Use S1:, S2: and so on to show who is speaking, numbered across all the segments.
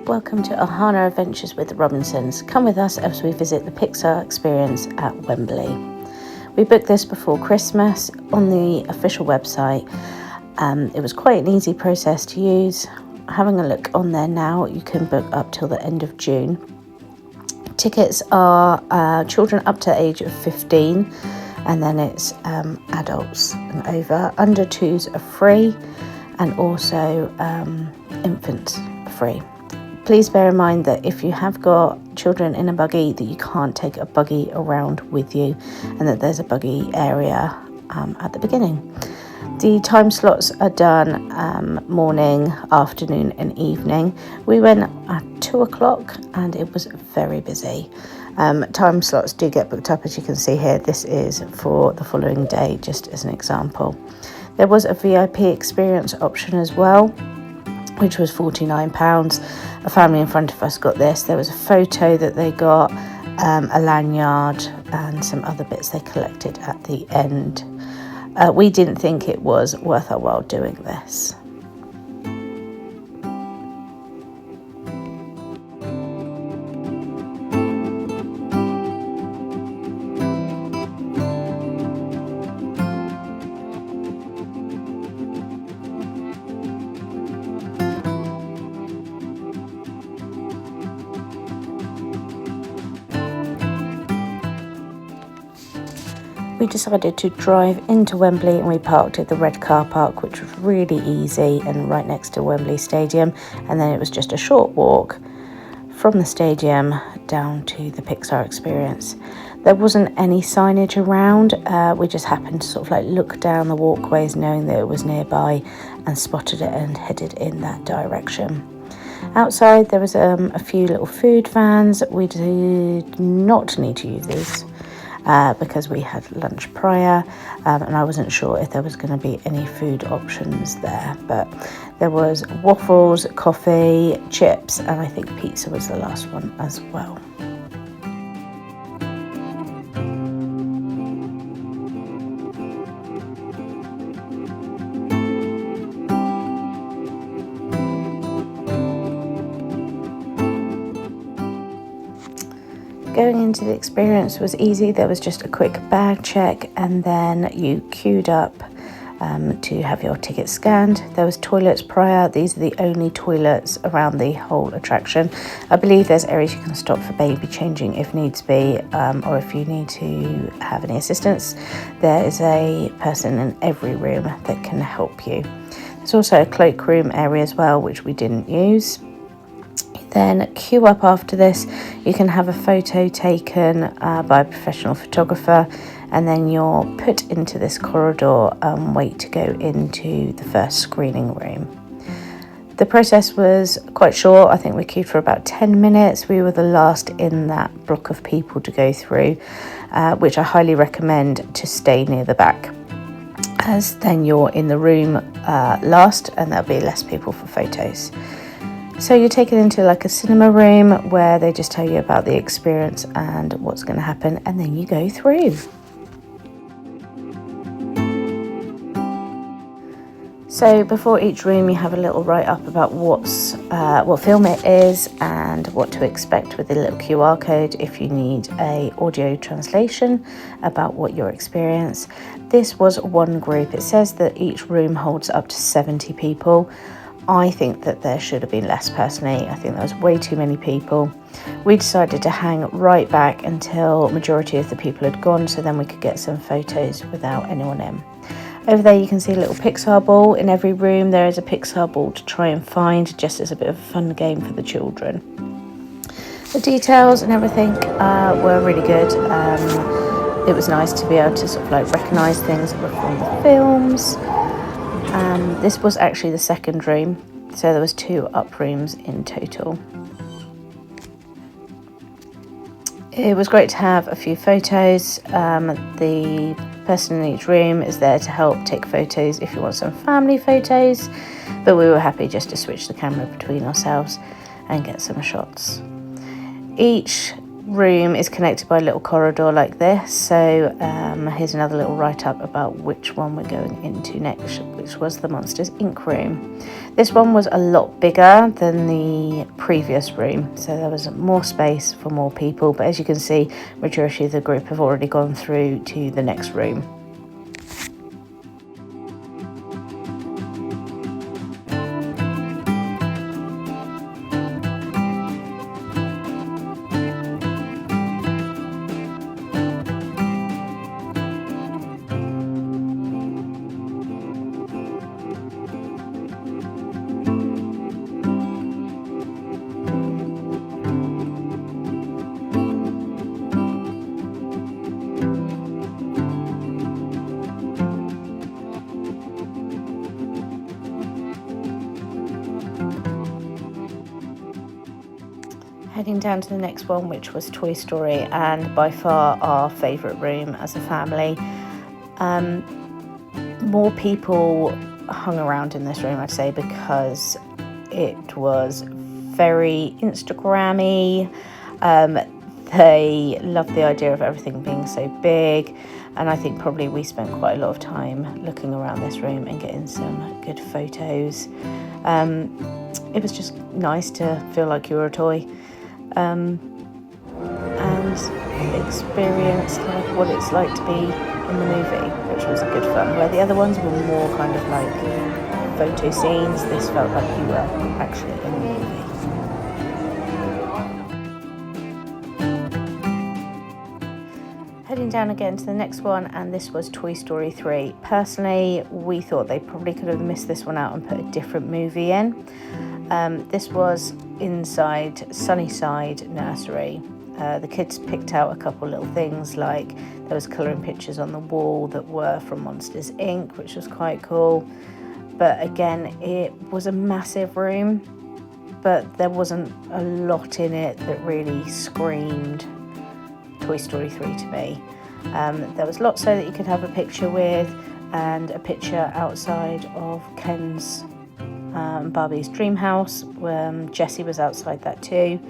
S1: Welcome to Ohana Adventures with the Robinsons. Come with us as we visit the Pixar experience at Wembley. We booked this before Christmas on the official website. It was quite an easy process to use. Having a look on there now, you can book up till the end of June. Tickets are children up to the age of 15, and then it's adults and over. Under 2s are free, and also infants are free. Please bear in mind that if you have got children in a buggy, that you can't take a buggy around with you, and that there's a buggy area at the beginning. The time slots are done morning, afternoon and evening. We went at 2 o'clock and it was very busy. Time slots do get booked up, as you can see here. This is for the following day, just as an example. There was a VIP experience option as well, which was £49. A family in front of us got this. There was a photo that they got, a lanyard and some other bits they collected at the end. We didn't think it was worth our while doing this. We decided to drive into Wembley and we parked at the red car park, which was really easy and right next to Wembley Stadium. And then it was just a short walk from the stadium down to the Pixar experience. There wasn't any signage around. We just happened to sort of like look down the walkways knowing that it was nearby and spotted it and headed in that direction. Outside there was a few little food vans. We did not need to use these. Because we had lunch prior, and I wasn't sure if there was going to be any food options there, but there was waffles, coffee, chips, and I think pizza was the last one as well. Going into the experience was easy. There was just a quick bag check and then you queued up to have your ticket scanned. There was toilets prior. These are the only toilets around the whole attraction. I believe there's areas you can stop for baby changing if needs be, or if you need to have any assistance. There is a person in every room that can help you. There's also a cloakroom area as well, which we didn't use. Then queue up after this. You can have a photo taken by a professional photographer, and then you're put into this corridor and wait to go into the first screening room. The process was quite short. I think we queued for about 10 minutes. We were the last in that block of people to go through, which I highly recommend to stay near the back, as then you're in the room last and there'll be less people for photos. So you're taken into like a cinema room where they just tell you about the experience and what's going to happen, and then you go through. So before each room you have a little write-up about what film it is and what to expect with the little QR code if you need a audio translation about what your experience. This was one group. It says that each room holds up to 70 people. I think that there should have been less personally. I think there was way too many people. We decided to hang right back until majority of the people had gone, so then we could get some photos without anyone in. Over there you can see a little Pixar ball. In every room there is a Pixar ball to try and find, just as a bit of a fun game for the children. The details and everything were really good. It was nice to be able to sort of like recognise things that were from the films. This was actually the second room, so there was 2 up rooms in total. It was great to have a few photos. The person in each room is there to help take photos if you want some family photos, but we were happy just to switch the camera between ourselves and get some shots. Each room is connected by a little corridor like this. So here's another little write-up about which one we're going into next, which was the Monsters Inc. room. This one was a lot bigger than the previous room, so there was more space for more people, but as you can see, majority of the group have already gone through to the next room. Heading down to the next one, which was Toy Story, and by far our favourite room as a family. More people hung around in this room, I'd say, because it was very Instagrammy. They loved the idea of everything being so big, and I think probably we spent quite a lot of time looking around this room and getting some good photos. It was just nice to feel like you were a toy. And experience like what it's like to be in the movie, which was a good fun. Where the other ones were more kind of like photo scenes, this felt like you were actually in the movie. Heading down again to the next one, and this was Toy Story 3. Personally, we thought they probably could have missed this one out and put a different movie in. This was inside Sunnyside Nursery. The kids picked out a couple little things, like there was colouring pictures on the wall that were from Monsters Inc., which was quite cool. But again, it was a massive room, but there wasn't a lot in it that really screamed Toy Story 3 to me. There was lots so that you could have a picture with, and a picture outside of Ken's Barbie's dream house. Jessie was outside that too.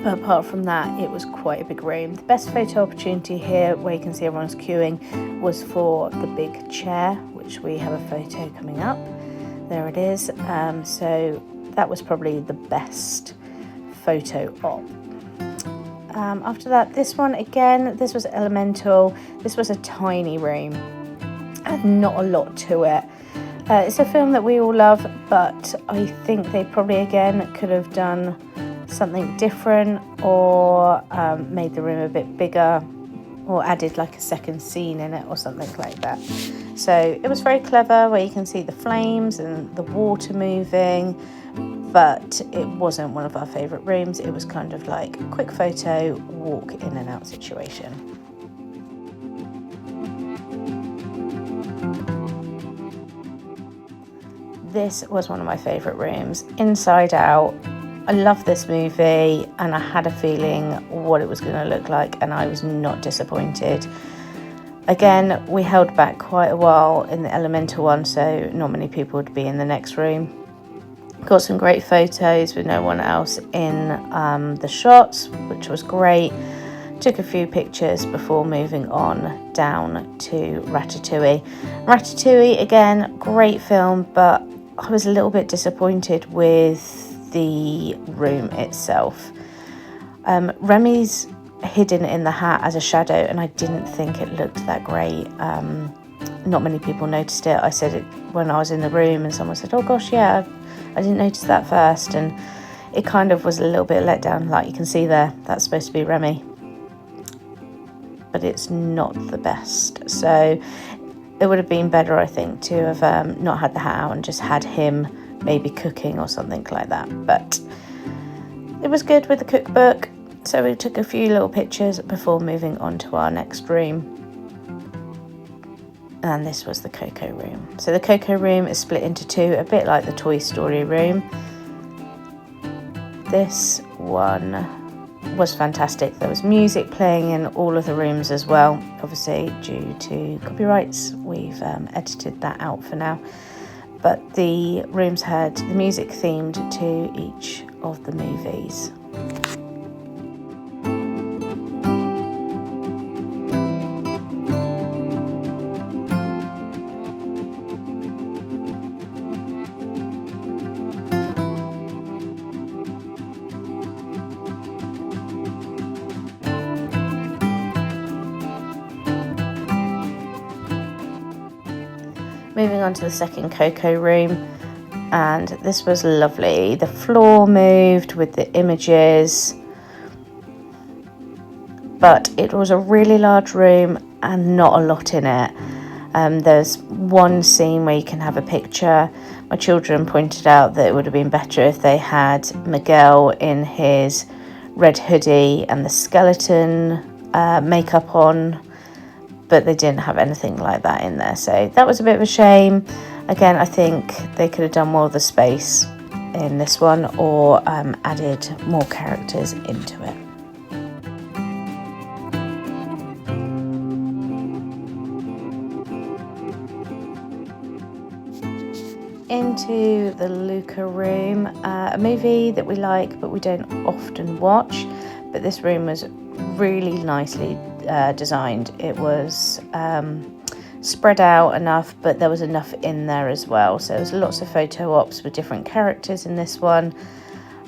S1: But apart from that, it was quite a big room. The best photo opportunity here, where you can see everyone's queuing, was for the big chair, which we have a photo coming up. There it is. So that was probably the best photo op. After that, this one again, this was Elemental. This was a tiny room and not a lot to it. It's a film that we all love, but I think they probably again could have done something different, or made the room a bit bigger, or added like a second scene in it or something like that. So it was very clever, where you can see the flames and the water moving, but it wasn't one of our favourite rooms. It was kind of like a quick photo, walk in and out situation. This was one of my favourite rooms, Inside Out. I love this movie, and I had a feeling what it was going to look like, and I was not disappointed. Again, we held back quite a while in the Elemental one, so not many people would be in the next room. Got some great photos with no one else in the shots, which was great. Took a few pictures before moving on down to Ratatouille. Ratatouille, again, great film, but I was a little bit disappointed with the room itself. Remy's hidden in the hat as a shadow, and I didn't think it looked that great. Not many people noticed it. I said it when I was in the room, and someone said, oh gosh, yeah, I didn't notice that first, and it kind of was a little bit let down. Like you can see there, that's supposed to be Remy, but it's not the best. So it would have been better, I think, to have not had the hat out and just had him maybe cooking or something like that. But it was good with the cookbook, so we took a few little pictures before moving on to our next room. And this was the Coco room. So the Coco room is split into two, a bit like the Toy Story room. This one was fantastic. There was music playing in all of the rooms as well. Obviously, due to copyrights, we've edited that out for now. But the rooms had the music themed to each of the movies. moving on to the second Coco room, and this was lovely. The floor moved with the images, but it was a really large room and not a lot in it. There's one scene where you can have a picture. My children pointed out that it would have been better if they had Miguel in his red hoodie and the skeleton makeup on, but they didn't have anything like that in there, so that was a bit of a shame. Again, I think they could have done more of the space in this one, or added more characters into it. Into the Luca room, a movie that we like but we don't often watch, but this room was really nicely designed. It was spread out enough, but there was enough in there as well, so there was lots of photo ops with different characters in this one.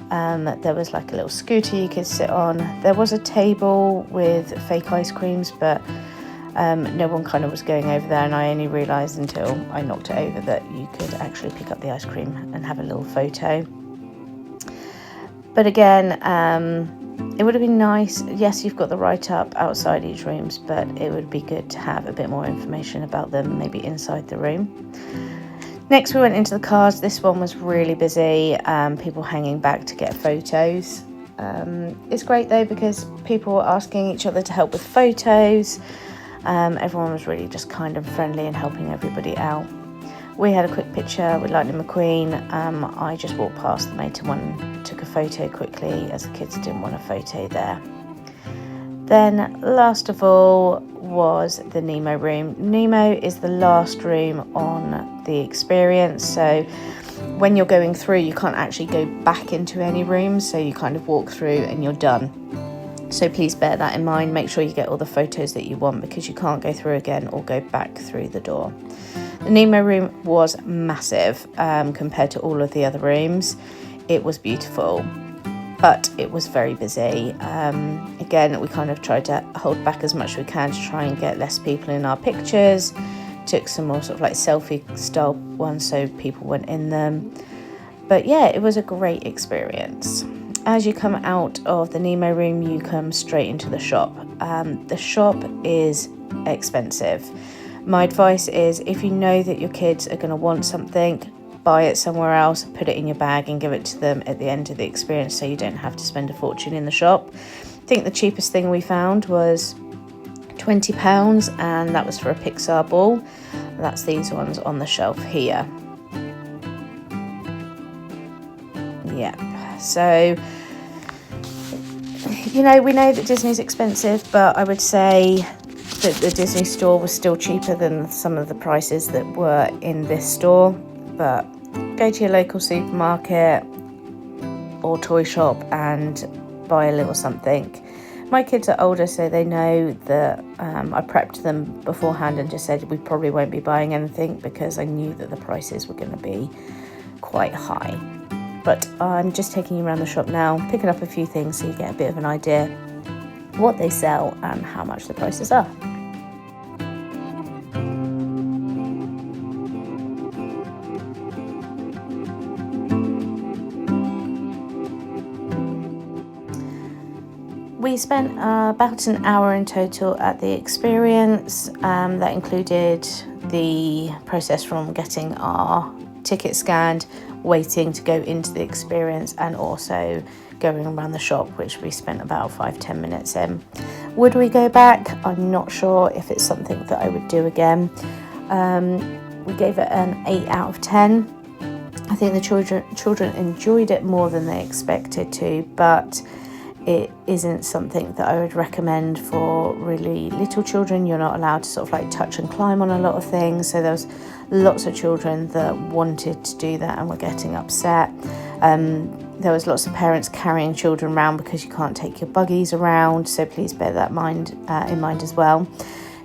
S1: There was like a little scooter you could sit on. There was a table with fake ice creams, but no one kind of was going over there, and I only realised until I knocked it over that you could actually pick up the ice cream and have a little photo. But again, it would have been nice. Yes, you've got the write-up outside each rooms, but it would be good to have a bit more information about them, maybe inside the room. Next, we went into the cars. This one was really busy, people hanging back to get photos. It's great though, because people were asking each other to help with photos. Everyone was really just kind and friendly and helping everybody out. We had a quick picture with Lightning McQueen. I just walked past the Mater one, took a photo quickly as the kids didn't want a photo there. Then last of all was the Nemo room. Nemo is the last room on the experience, so when you're going through you can't actually go back into any rooms, so you kind of walk through and you're done. So please bear that in mind. Make sure you get all the photos that you want, because you can't go through again or go back through the door. The Nemo room was massive compared to all of the other rooms. It was beautiful, but it was very busy. Again, we kind of tried to hold back as much as we can to try and get less people in our pictures. Took some more sort of like selfie style ones so people went in them. But yeah, it was a great experience. As you come out of the Nemo room, you come straight into the shop. The shop is expensive. My advice is, if you know that your kids are going to want something, buy it somewhere else, put it in your bag and give it to them at the end of the experience, so you don't have to spend a fortune in the shop. I think the cheapest thing we found was £20, and that was for a Pixar ball. That's these ones on the shelf here. Yeah, so you know, we know that Disney's expensive, but I would say that the Disney store was still cheaper than some of the prices that were in this store. But go to your local supermarket or toy shop and buy a little something. My kids are older, so they know that I prepped them beforehand and just said we probably won't be buying anything, because I knew that the prices were going to be quite high. But I'm just taking you around the shop now, picking up a few things so you get a bit of an idea what they sell and how much the prices are. We spent about an hour in total at the experience. That included the process from getting our ticket scanned, waiting to go into the experience, and also going around the shop, which we spent about 5-10 minutes in. Would we go back? I'm not sure if it's something that I would do again. We gave it an 8 out of 10. I think the children enjoyed it more than they expected to, but it isn't something that I would recommend for really little children. You're not allowed to sort of like touch and climb on a lot of things, so there was lots of children that wanted to do that and were getting upset. There was lots of parents carrying children around because you can't take your buggies around, so please bear that in mind as well.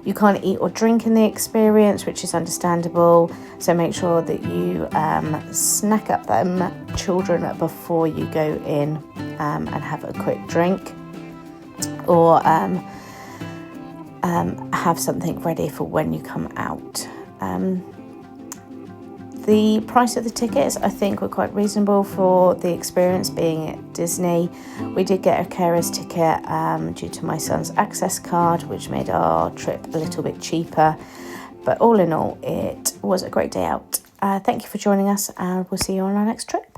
S1: You can't eat or drink in the experience, which is understandable, so make sure that you snack up them children before you go in and have a quick drink, or have something ready for when you come out. The price of the tickets, I think, were quite reasonable for the experience being at Disney. We did get a carer's ticket due to my son's access card, which made our trip a little bit cheaper. But all in all, it was a great day out. Thank you for joining us, and we'll see you on our next trip.